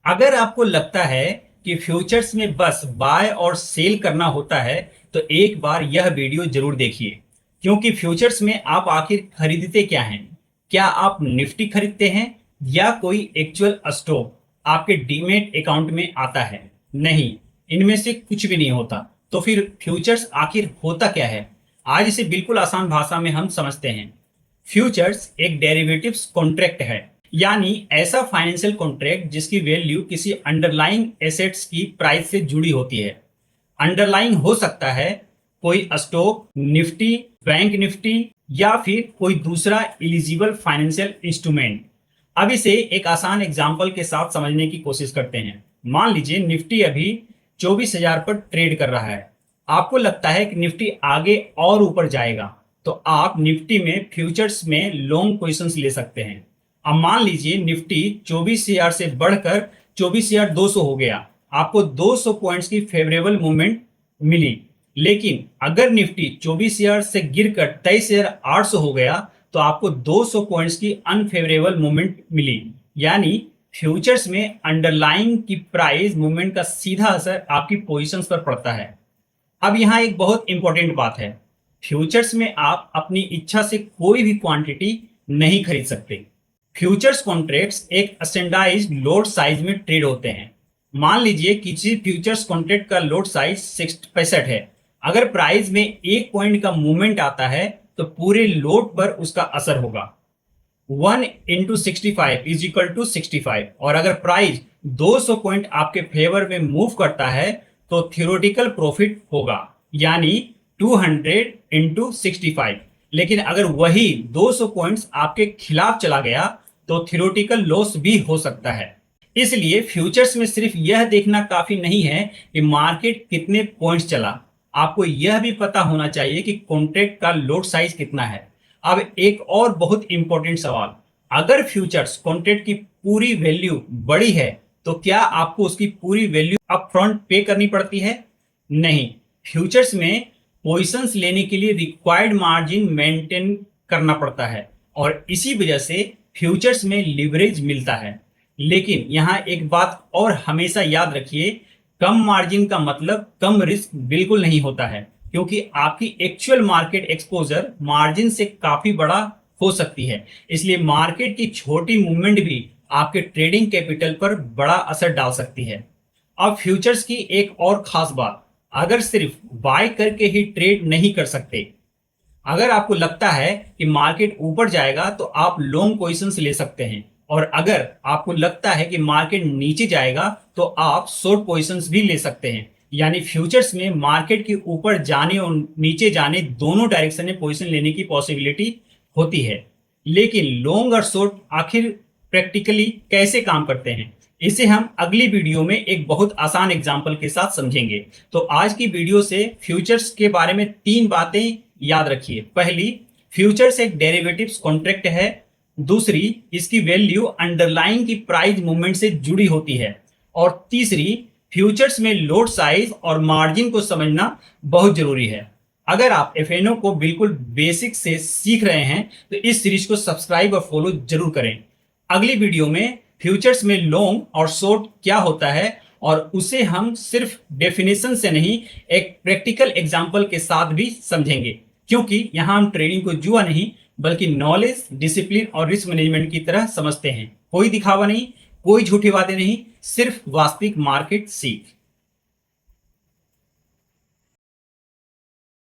अगर आपको लगता है कि फ्यूचर्स में बस बाय और सेल करना होता है, तो एक बार यह वीडियो जरूर देखिए, क्योंकि फ्यूचर्स में आप आखिर खरीदते क्या हैं? क्या आप निफ्टी खरीदते हैं या कोई एक्चुअल स्टॉक आपके डीमेट अकाउंट में आता है? नहीं, इनमें से कुछ भी नहीं होता। तो फिर फ्यूचर्स आखिर होता क्या है? आज इसे बिल्कुल आसान भाषा में हम समझते हैं। फ्यूचर्स एक डेरिवेटिव्स कॉन्ट्रैक्ट है, यानी ऐसा फाइनेंशियल कॉन्ट्रैक्ट जिसकी वैल्यू किसी अंडरलाइंग एसेट्स की प्राइस से जुड़ी होती है। अंडरलाइंग हो सकता है कोई स्टॉक, निफ्टी, बैंक निफ्टी या फिर कोई दूसरा एलिजिबल फाइनेंशियल इंस्ट्रूमेंट। अब इसे एक आसान एग्जांपल के साथ समझने की कोशिश करते हैं। मान लीजिए निफ्टी अभी 24,000 पर ट्रेड कर रहा है। आपको लगता है कि निफ्टी आगे और ऊपर जाएगा, तो आप निफ्टी में फ्यूचर्स में लॉन्ग पोजिशंस ले सकते हैं। अब मान लीजिए निफ्टी 24,000 से बढ़कर 24,200 हो गया। आपको 200 पॉइंट्स की फेवरेबल मूवमेंट मिली। लेकिन अगर निफ्टी 24,000 से गिरकर 23,800 हो गया, तो आपको 200 पॉइंट्स की अनफेवरेबल मूवमेंट मिली। यानी फ्यूचर्स में अंडरलाइंग की प्राइस मूवमेंट का सीधा असर आपकी पोजीशंस पर पड़ता है। अब यहाँ एक बहुत इंपॉर्टेंट बात है, फ्यूचर्स में आप अपनी इच्छा से कोई भी क्वांटिटी नहीं खरीद सकते। फ्यूचर्स कॉन्ट्रैक्ट्स एक स्टैंडर्डाइज्ड लोड साइज में ट्रेड होते हैं। मान लीजिए किसी फ्यूचर्स कॉन्ट्रैक्ट का लोड साइज 65 है। अगर प्राइस में एक पॉइंट का मूवमेंट आता है, तो पूरे लोड पर उसका असर होगा। 1 × 65 इज इक्वल टू 65। और अगर प्राइस 200 पॉइंट आपके फेवर में मूव करता है, तो थियोरेटिकल प्रॉफिट होगा, यानी 200 × 65। लेकिन अगर वही 200 पॉइंट्स आपके खिलाफ चला गया, तो थियोरेटिकल लॉस भी हो सकता है। इसलिए फ्यूचर्स में सिर्फ यह देखना काफी नहीं है कि मार्केट कितने पॉइंट्स चला, आपको यह भी पता होना चाहिए कि कॉन्ट्रैक्ट का लोड साइज कितना है। अब एक और बहुत इंपॉर्टेंट सवाल, अगर फ्यूचर्स कॉन्ट्रैक्ट की पूरी वैल्यू बड़ी है, तो क्या आपको उसकी पूरी वैल्यू अपफ्रंट पे करनी पड़ती है? नहीं, फ्यूचर्स में पोजीशंस लेने के लिए रिक्वायर्ड मार्जिन मेंटेन करना पड़ता है, और इसी वजह से फ्यूचर्स में लिवरेज मिलता है। लेकिन यहाँ एक बात और हमेशा याद रखिए, कम मार्जिन का मतलब कम रिस्क बिल्कुल नहीं होता है, क्योंकि आपकी एक्चुअल मार्केट एक्सपोजर मार्जिन से काफी बड़ा हो सकती है। इसलिए मार्केट की छोटी मूवमेंट भी आपके ट्रेडिंग कैपिटल पर बड़ा असर डाल सकती है। अब फ्यूचर्स की एक और खास बात, अगर सिर्फ बाय करके ही ट्रेड नहीं कर सकते। अगर आपको लगता है कि मार्केट ऊपर जाएगा, तो आप लॉन्ग पोजीशंस ले सकते हैं, और अगर आपको लगता है कि मार्केट नीचे जाएगा, तो आप शॉर्ट पोजीशंस भी ले सकते हैं। यानी फ्यूचर्स में मार्केट के ऊपर जाने और नीचे जाने दोनों डायरेक्शन में पोजीशन लेने की पॉसिबिलिटी होती है। लेकिन लॉन्ग और शॉर्ट आखिर प्रैक्टिकली कैसे काम करते हैं, इसे हम अगली वीडियो में एक बहुत आसान एग्जाम्पल के साथ समझेंगे। तो आज की वीडियो से फ्यूचर्स के बारे में 3 बातें याद रखिए। पहली, फ्यूचर्स एक डेरिवेटिव्स कॉन्ट्रैक्ट है। दूसरी, इसकी वैल्यू अंडरलाइंग की प्राइस मूवमेंट से जुड़ी होती है। और तीसरी, फ्यूचर्स में लोड साइज और मार्जिन को समझना बहुत जरूरी है। अगर आप एफएनओ को बिल्कुल बेसिक से सीख रहे हैं, तो इस सीरीज को सब्सक्राइब और फॉलो जरूर करें। अगली वीडियो में फ्यूचर्स में लॉन्ग और शॉर्ट क्या होता है, और उसे हम सिर्फ डेफिनेशन से नहीं, एक प्रैक्टिकल एग्जाम्पल के साथ भी समझेंगे। क्योंकि यहाँ हम ट्रेडिंग को जुआ नहीं, बल्कि नॉलेज, डिसिप्लिन और रिस्क मैनेजमेंट की तरह समझते हैं। कोई दिखावा नहीं, कोई झूठी बातें नहीं, सिर्फ वास्तविक मार्केट सीख।